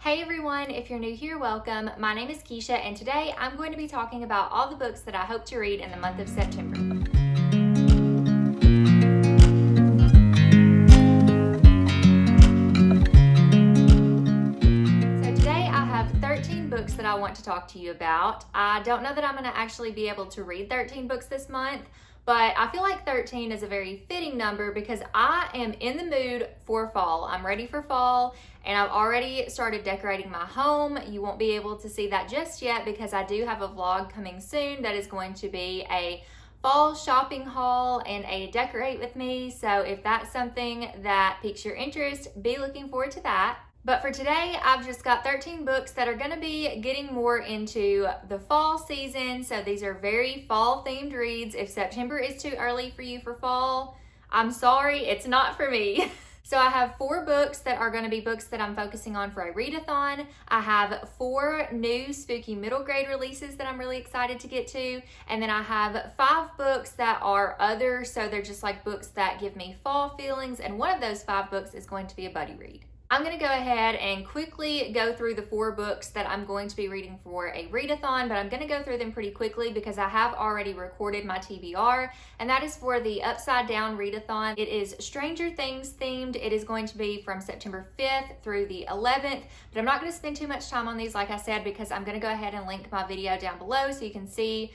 Hey everyone, if you're new here, welcome. My name is Keisha and today I'm going to be talking about all the books that I hope to read in the month of September. So today I have 13 books that I want to talk to you about. I don't know that I'm going to actually be able to read 13 books this month, but I feel like 13 is a very fitting number because I am in the mood for fall. I'm ready for fall and I've already started decorating my home. You won't be able to see that just yet because I do have a vlog coming soon that is going to be a fall shopping haul and a decorate with me. So if that's something that piques your interest, be looking forward to that. But for today, I've just got 13 books that are gonna be getting more into the fall season. So these are very fall themed reads. If September is too early for you for fall, I'm sorry, it's not for me. So I have 4 books that are gonna be books that I'm focusing on for a readathon. I have 4 new spooky middle grade releases that I'm really excited to get to. And then I have 5 books that are other, so they're just like books that give me fall feelings. And one of those 5 books is going to be a buddy read. I'm going to go ahead and quickly go through the 4 books that I'm going to be reading for a readathon, but I'm going to go through them pretty quickly because I have already recorded my TBR, and that is for the Upside Down readathon. It is Stranger Things themed. It is going to be from September 5th through the 11th, but I'm not going to spend too much time on these, like I said, because I'm going to go ahead and link my video down below so you can see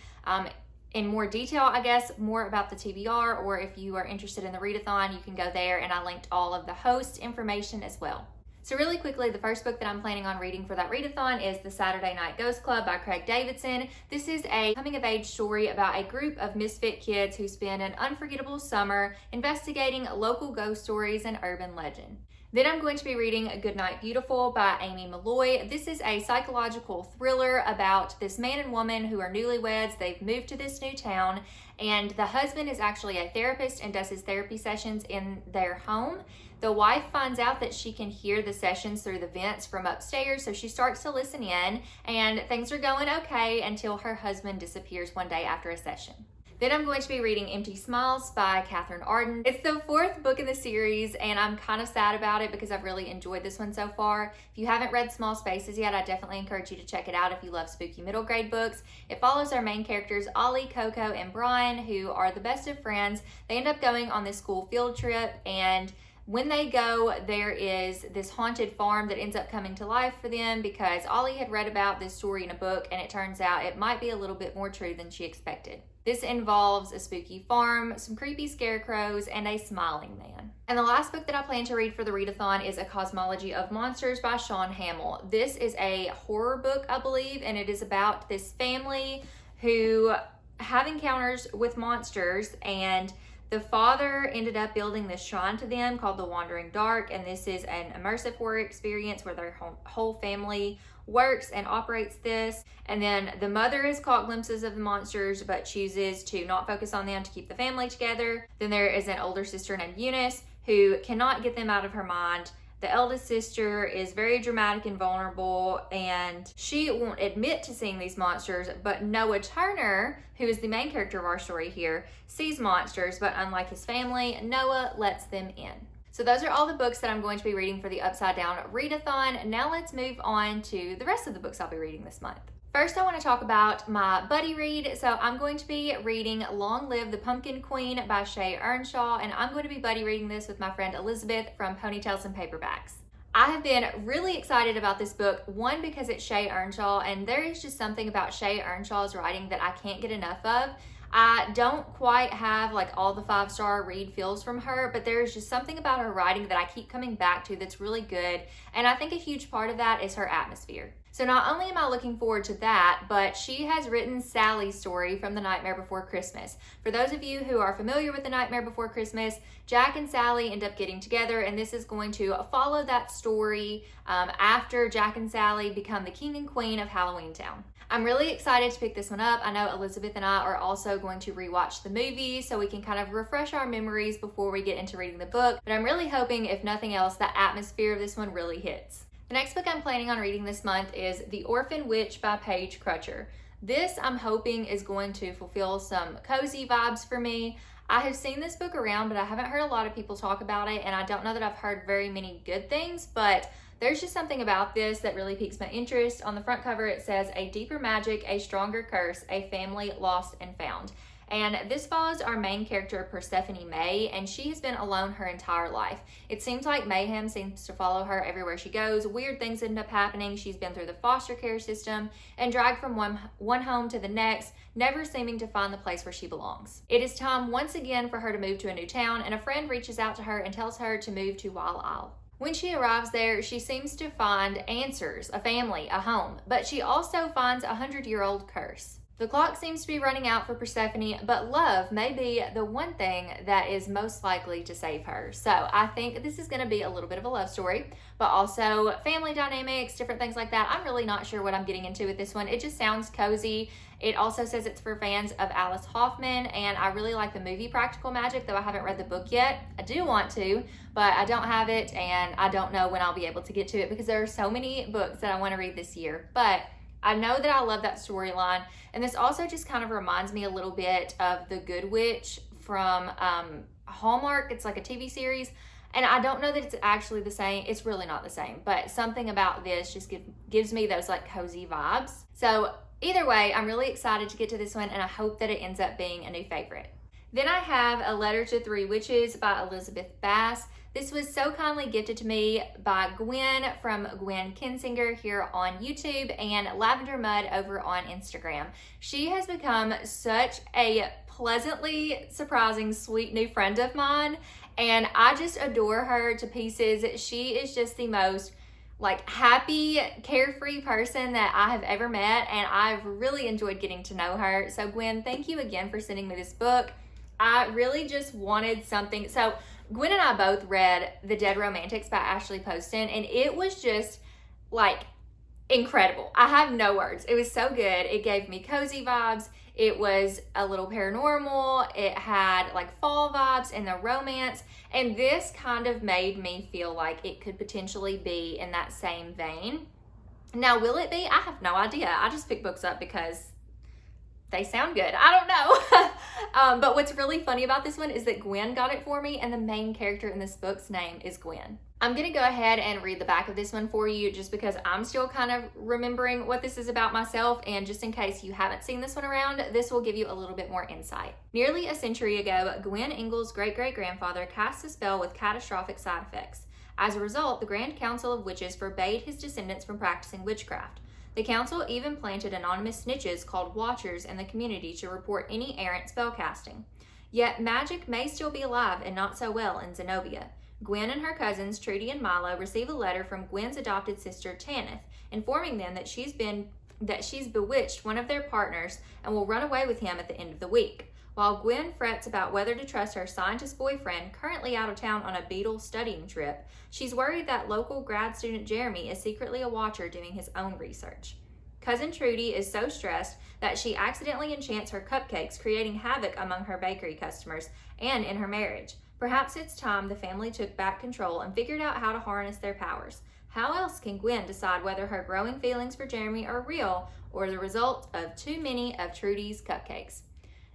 in more detail, I guess, more about the TBR, or if you are interested in the readathon, you can go there and I linked all of the host information as well. So really quickly, the first book that I'm planning on reading for that readathon is The Saturday Night Ghost Club by Craig Davidson. This is a coming-of-age story about a group of misfit kids who spend an unforgettable summer investigating local ghost stories and urban legend. Then I'm going to be reading Goodnight Beautiful by Amy Malloy. This is a psychological thriller about this man and woman who are newlyweds. They've moved to this new town, and the husband is actually a therapist and does his therapy sessions in their home. The wife finds out that she can hear the sessions through the vents from upstairs, so she starts to listen in, and things are going okay until her husband disappears one day after a session. Then I'm going to be reading Empty Smiles by Catherine Arden. It's the 4th book in the series, and I'm kind of sad about it because I've really enjoyed this one so far. If you haven't read Small Spaces yet, I definitely encourage you to check it out if you love spooky middle grade books. It follows our main characters, Ollie, Coco, and Brian, who are the best of friends. They end up going on this school field trip, and when they go, there is this haunted farm that ends up coming to life for them because Ollie had read about this story in a book, and it turns out it might be a little bit more true than she expected. This involves a spooky farm, some creepy scarecrows, and a smiling man. And the last book that I plan to read for the readathon is A Cosmology of Monsters by Sean Hamill. This is a horror book, I believe, and it is about this family who have encounters with monsters, and the father ended up building this shrine to them called the Wandering Dark, and this is an immersive horror experience where their whole family works and operates this. And then the mother has caught glimpses of the monsters but chooses to not focus on them to keep the family together. Then there is an older sister named Eunice who cannot get them out of her mind. The eldest sister is very dramatic and vulnerable, and she won't admit to seeing these monsters, but Noah Turner, who is the main character of our story here, sees monsters, but unlike his family, Noah lets them in. So those are all the books that I'm going to be reading for the Upside Down readathon. Now let's move on to the rest of the books I'll be reading this month. First, I want to talk about my buddy read. So I'm going to be reading Long Live the Pumpkin Queen by Shay Earnshaw, and I'm going to be buddy reading this with my friend Elizabeth from Ponytails and Paperbacks. I have been really excited about this book, one, because it's Shay Earnshaw, and there is just something about Shay Earnshaw's writing that I can't get enough of. I don't quite have like all the 5-star read feels from her, but there's just something about her writing that I keep coming back to that's really good, and I think a huge part of that is her atmosphere. So not only am I looking forward to that, but she has written Sally's story from The Nightmare Before Christmas. For those of you who are familiar with The Nightmare Before Christmas, Jack and Sally end up getting together, and this is going to follow that story after Jack and Sally become the king and queen of Halloween Town. I'm really excited to pick this one up. I know Elizabeth and I are also going to rewatch the movie so we can kind of refresh our memories before we get into reading the book, but I'm really hoping, if nothing else, the atmosphere of this one really hits. The next book I'm planning on reading this month is The Orphan Witch by Paige Crutcher. This, I'm hoping, is going to fulfill some cozy vibes for me. I have seen this book around, but I haven't heard a lot of people talk about it, and I don't know that I've heard very many good things, but there's just something about this that really piques my interest. On the front cover, it says, "A deeper magic, a stronger curse, a family lost and found." And this follows our main character, Persephone May, and she has been alone her entire life. It seems like mayhem seems to follow her everywhere she goes. Weird things end up happening. She's been through the foster care system and dragged from one home to the next, never seeming to find the place where she belongs. It is time once again for her to move to a new town, and a friend reaches out to her and tells her to move to Wild Isle. When she arrives there, she seems to find answers, a family, a home, but she also finds a 100-year-old curse. The clock seems to be running out for Persephone, but love may be the one thing that is most likely to save her. So I think this is going to be a little bit of a love story, but also family dynamics, different things like that. I'm really not sure what I'm getting into with this one. It just sounds cozy. It also says it's for fans of Alice Hoffman, and I really like the movie Practical Magic, though I haven't read the book yet. I do want to, but I don't have it, and I don't know when I'll be able to get to it because there are so many books that I want to read this year. But I know that I love that storyline, and this also just kind of reminds me a little bit of The Good Witch from Hallmark. It's like a TV series, and I don't know that it's actually the same. It's really not the same, but something about this just gives me those like cozy vibes. So either way, I'm really excited to get to this one, and I hope that it ends up being a new favorite. Then I have A Letter to Three Witches by Elizabeth Bass. This was so kindly gifted to me by Gwen from Gwen Kinsinger here on YouTube and Lavender Mud over on Instagram. She has become such a pleasantly surprising, sweet new friend of mine, and I just adore her to pieces. She is just the most like happy, carefree person that I have ever met, and I've really enjoyed getting to know her. So Gwen, thank you again for sending me this book. I really just wanted something. So Gwen and I both read The Dead Romantics by Ashley Poston, and it was just like incredible. I have no words. It was so good. It gave me cozy vibes. It was a little paranormal. It had like fall vibes and the romance, and this kind of made me feel like it could potentially be in that same vein. Now, will it be? I have no idea. I just pick books up because they sound good. I don't know. But what's really funny about this one is that Gwen got it for me, and the main character in this book's name is Gwen. I'm going to go ahead and read the back of this one for you just because I'm still kind of remembering what this is about myself, and just in case you haven't seen this one around, this will give you a little bit more insight. Nearly a century ago, Gwen Ingall's great-great-grandfather cast a spell with catastrophic side effects. As a result, the Grand Council of Witches forbade his descendants from practicing witchcraft. The council even planted anonymous snitches called Watchers in the community to report any errant spellcasting. Yet magic may still be alive and not so well in Zenobia. Gwen and her cousins Trudy and Milo receive a letter from Gwen's adopted sister Tanith, informing them that she's bewitched one of their partners and will run away with him at the end of the week. While Gwen frets about whether to trust her scientist boyfriend, currently out of town on a beetle studying trip, she's worried that local grad student Jeremy is secretly a watcher doing his own research. Cousin Trudy is so stressed that she accidentally enchants her cupcakes, creating havoc among her bakery customers and in her marriage. Perhaps it's time the family took back control and figured out how to harness their powers. How else can Gwen decide whether her growing feelings for Jeremy are real or the result of too many of Trudy's cupcakes?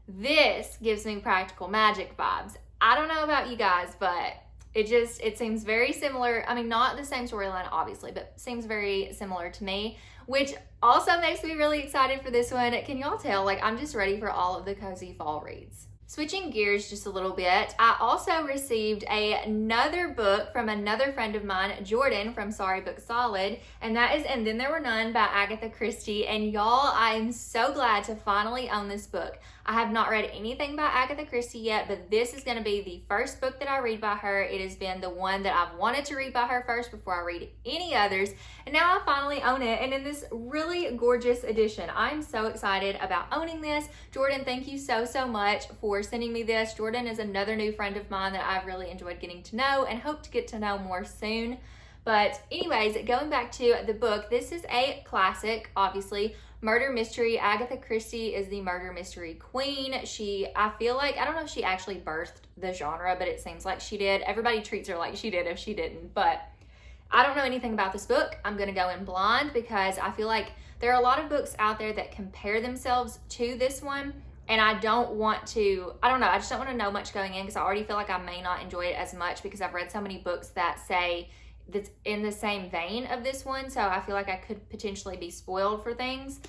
This gives me Practical Magic vibes. I don't know about you guys, but it seems very similar. I mean, not the same storyline, obviously, but seems very similar to me, which also makes me really excited for this one. Can y'all tell? Like, I'm just ready for all of the cozy fall reads. Switching gears just a little bit, I also received another book from another friend of mine, Jordan from Sorry Book Solid, and that is And Then There Were None by Agatha Christie. And y'all, I am so glad to finally own this book. I have not read anything by Agatha Christie yet, but this is going to be the first book that I read by her. It has been the one that I've wanted to read by her first before I read any others, and now I finally own it, and in this really gorgeous edition. I'm so excited about owning this. Jordan, thank you so much for sending me this. Jordan is another new friend of mine that I've really enjoyed getting to know and hope to get to know more soon. But anyways, going back to the book, this is a classic, obviously, murder mystery. Agatha Christie is the murder mystery queen. I feel like, I don't know if she actually birthed the genre, but it seems like she did. Everybody treats her like she did if she didn't. But I don't know anything about this book. I'm gonna go in blind because I feel like there are a lot of books out there that compare themselves to this one, and I don't want to, I don't know, I just don't want to know much going in because I already feel like I may not enjoy it as much because I've read so many books that say that's in the same vein of this one, so I feel like I could potentially be spoiled for things.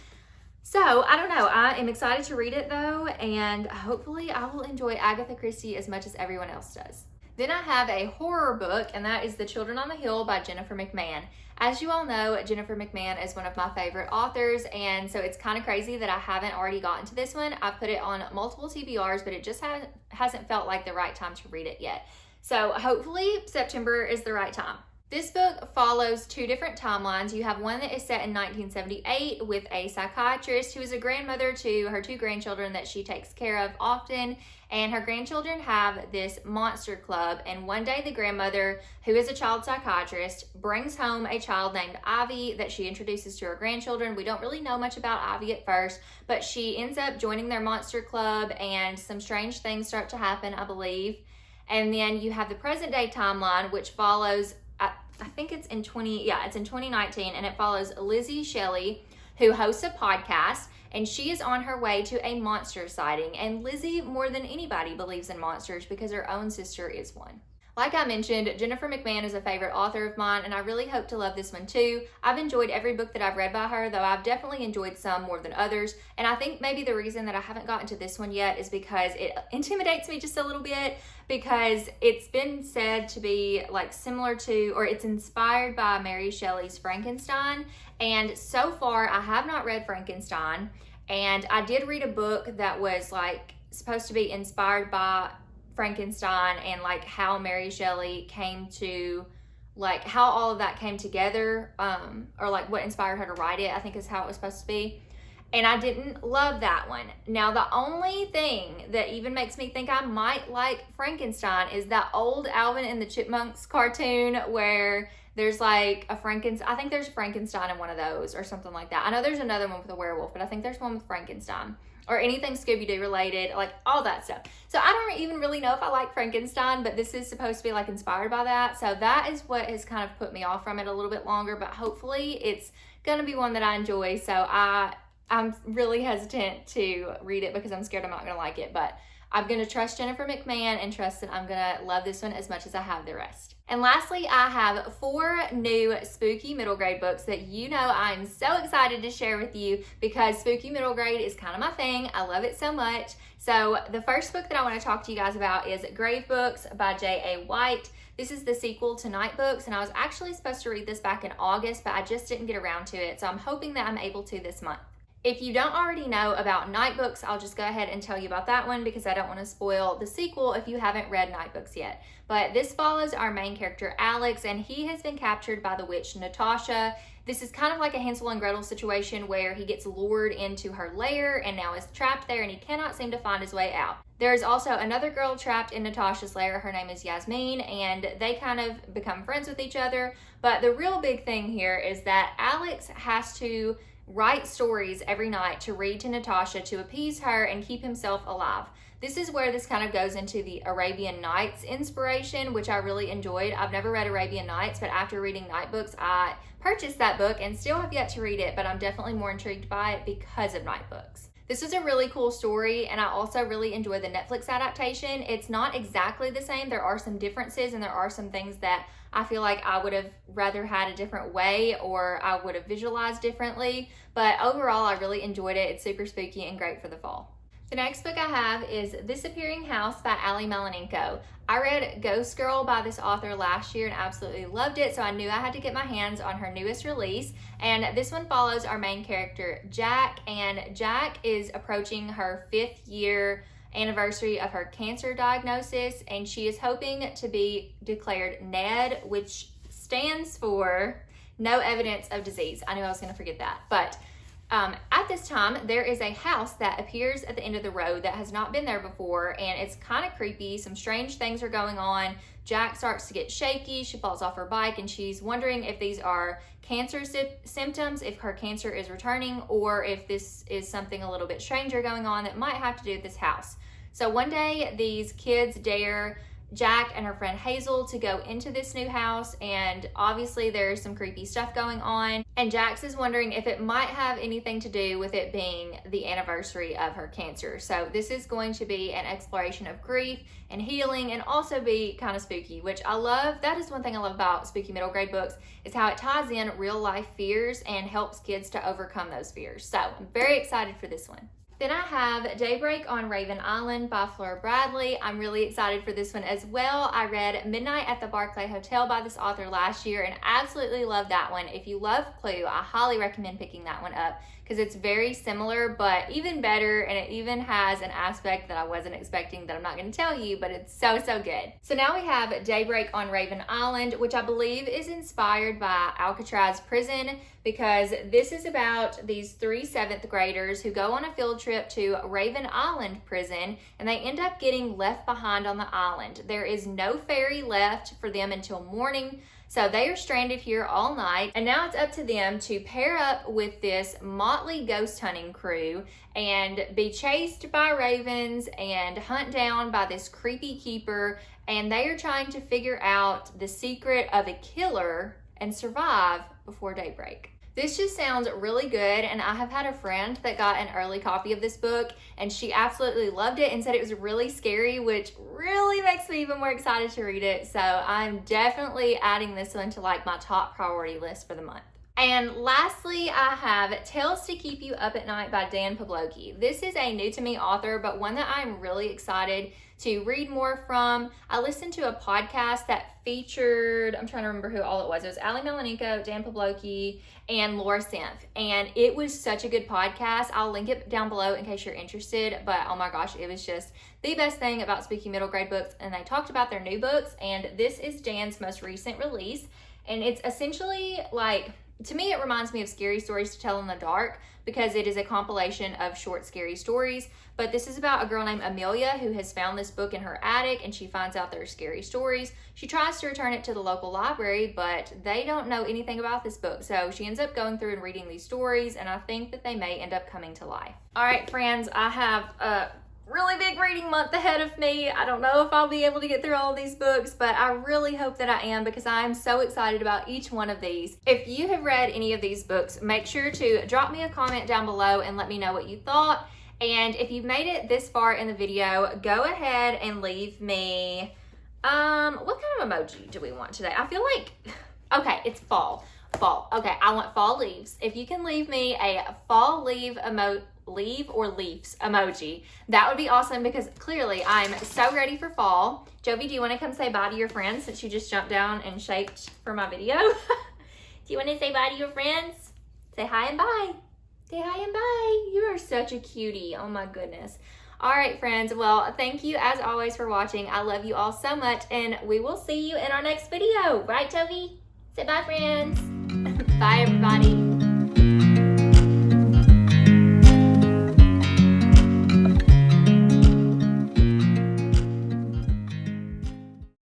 So, I don't know. I am excited to read it though, and hopefully I will enjoy Agatha Christie as much as everyone else does. Then I have a horror book, and that is The Children on the Hill by Jennifer McMahon. As you all know, Jennifer McMahon is one of my favorite authors, and so it's kind of crazy that I haven't already gotten to this one. I've put it on multiple TBRs, but it just hasn't felt like the right time to read it yet. So hopefully September is the right time. This book follows two different timelines. You have one that is set in 1978 with a psychiatrist who is a grandmother to her two grandchildren that she takes care of often, and her grandchildren have this monster club, and one day the grandmother, who is a child psychiatrist, brings home a child named Ivy that she introduces to her grandchildren. We don't really know much about Ivy at first, but she ends up joining their monster club and some strange things start to happen, I believe. And then you have the present day timeline, which follows, I think it's in 2019, and it follows Lizzie Shelley, who hosts a podcast, and she is on her way to a monster sighting. And Lizzie, more than anybody, believes in monsters because her own sister is one. Like I mentioned, Jennifer McMahon is a favorite author of mine, and I really hope to love this one too. I've enjoyed every book that I've read by her, though I've definitely enjoyed some more than others. And I think maybe the reason that I haven't gotten to this one yet is because it intimidates me just a little bit, because it's been said to be like similar to, or it's inspired by Mary Shelley's Frankenstein. And so far, I have not read Frankenstein. And I did read a book that was like supposed to be inspired by Frankenstein, and like how Mary Shelley came to, like how all of that came together, or like what inspired her to write it, I think is how it was supposed to be. And I didn't love that one. Now, the only thing that even makes me think I might like Frankenstein is that old Alvin and the Chipmunks cartoon where there's like a Frankenstein. I think there's Frankenstein in one of those or something like that. I know there's another one with a werewolf, but I think there's one with Frankenstein. Or anything Scooby-Doo related, like all that stuff. So I don't even really know if I like Frankenstein, but this is supposed to be like inspired by that. So that is what has kind of put me off from it a little bit longer, but hopefully it's gonna be one that I enjoy. So I'm really hesitant to read it because I'm scared I'm not gonna like it, but I'm gonna trust Jennifer McMahon and trust that I'm gonna love this one as much as I have the rest. And lastly, I have 4 new spooky middle grade books that you know I'm so excited to share with you because spooky middle grade is kind of my thing. I love it so much. So the first book that I want to talk to you guys about is Grave Books by J.A. White. This is the sequel to Night Books, and I was actually supposed to read this back in August, but I just didn't get around to it. So I'm hoping that I'm able to this month. If you don't already know about Night Books, I'll just go ahead and tell you about that one because I don't want to spoil the sequel if you haven't read Night Books yet. But this follows our main character, Alex, and he has been captured by the witch, Natasha. This is kind of like a Hansel and Gretel situation where he gets lured into her lair and now is trapped there and he cannot seem to find his way out. There is also another girl trapped in Natasha's lair. Her name is Yasmin, and they kind of become friends with each other. But the real big thing here is that Alex has to write stories every night to read to Natasha to appease her and keep himself alive. This is where this kind of goes into the Arabian Nights inspiration, which I really enjoyed. I've never read Arabian Nights, but after reading Night Books, I purchased that book and still have yet to read it, but I'm definitely more intrigued by it because of Night Books. This was a really cool story, and I also really enjoyed the Netflix adaptation. It's not exactly the same. There are some differences, and there are some things that I feel like I would have rather had a different way, or I would have visualized differently. But overall, I really enjoyed it. It's super spooky and great for the fall. The next book I have is Disappearing House by Ali Melanenko. I read Ghost Girl by this author last year and absolutely loved it, so I knew I had to get my hands on her newest release. And this one follows our main character, Jack, and Jack is approaching her 5th year anniversary of her cancer diagnosis, and she is hoping to be declared NED, which stands for No Evidence of Disease. I knew I was going to forget that, but at this time, there is a house that appears at the end of the road that has not been there before, and it's kind of creepy. Some strange things are going on. Jack starts to get shaky. She falls off her bike, and she's wondering if these are cancer symptoms, if her cancer is returning, or if this is something a little bit stranger going on that might have to do with this house. So one day, these kids dare Jack and her friend Hazel to go into this new house, and obviously there's some creepy stuff going on, and Jax is wondering if it might have anything to do with it being the anniversary of her cancer. So this is going to be an exploration of grief and healing, and also be kind of spooky, which I love. That is one thing I love about spooky middle grade books, is how it ties in real life fears and helps kids to overcome those fears. So I'm very excited for this one. Then I have Daybreak on Raven Island by Flora Bradley. I'm really excited for this one as well. I read Midnight at the Barclay Hotel by this author last year and absolutely love that one. If you love Clue, I highly recommend picking that one up because it's very similar but even better, and it even has an aspect that I wasn't expecting that I'm not going to tell you, but it's so good. So now we have Daybreak on Raven Island, which I believe is inspired by Alcatraz Prison, because this is about these 3 7th graders who go on a field trip to Raven Island Prison, and they end up getting left behind on the island. There is no ferry left for them until morning, so they are stranded here all night, and now it's up to them to pair up with this motley ghost hunting crew and be chased by ravens and hunt down by this creepy keeper, and they are trying to figure out the secret of a killer and survive before daybreak. This just sounds really good, and I have had a friend that got an early copy of this book, and she absolutely loved it and said it was really scary, which really makes me even more excited to read it. So I'm definitely adding this one to like my top priority list for the month. And lastly, I have Tales to Keep You Up at Night by Dan Pawlowski. This is a new to me author, but one that I'm really excited to read more from. I listened to a podcast that featured, I'm trying to remember who all it was. It was Ali Melanico, Dan Pawlowski, and Laura Simph. And it was such a good podcast. I'll link it down below in case you're interested. But oh my gosh, it was just the best thing about spooky middle grade books. And they talked about their new books. And this is Dan's most recent release. And it's essentially like, to me, it reminds me of Scary Stories to Tell in the Dark because it is a compilation of short, scary stories. But this is about a girl named Amelia who has found this book in her attic, and she finds out there are scary stories. She tries to return it to the local library, but they don't know anything about this book. So she ends up going through and reading these stories, and I think that they may end up coming to life. All right, friends, I have a really big reading month ahead of me. I don't know if I'll be able to get through all of these books, but I really hope that I am because I am so excited about each one of these. If you have read any of these books, make sure to drop me a comment down below and let me know what you thought. And if you've made it this far in the video, go ahead and leave me, what kind of emoji do we want today? I feel like, okay, it's fall. Okay, I want fall leaves. If you can leave me a fall leaf or leaves emoji, that would be awesome because clearly I'm so ready for fall. Jovi, do you want to come say bye to your friends since you just jumped down and shaped for my video? Do you want to say bye to your friends? Say hi and bye. Say hi and bye. You are such a cutie. Oh my goodness. All right, friends. Well, thank you as always for watching. I love you all so much, and we will see you in our next video. Right, Jovi? Say bye, friends. Bye, everybody.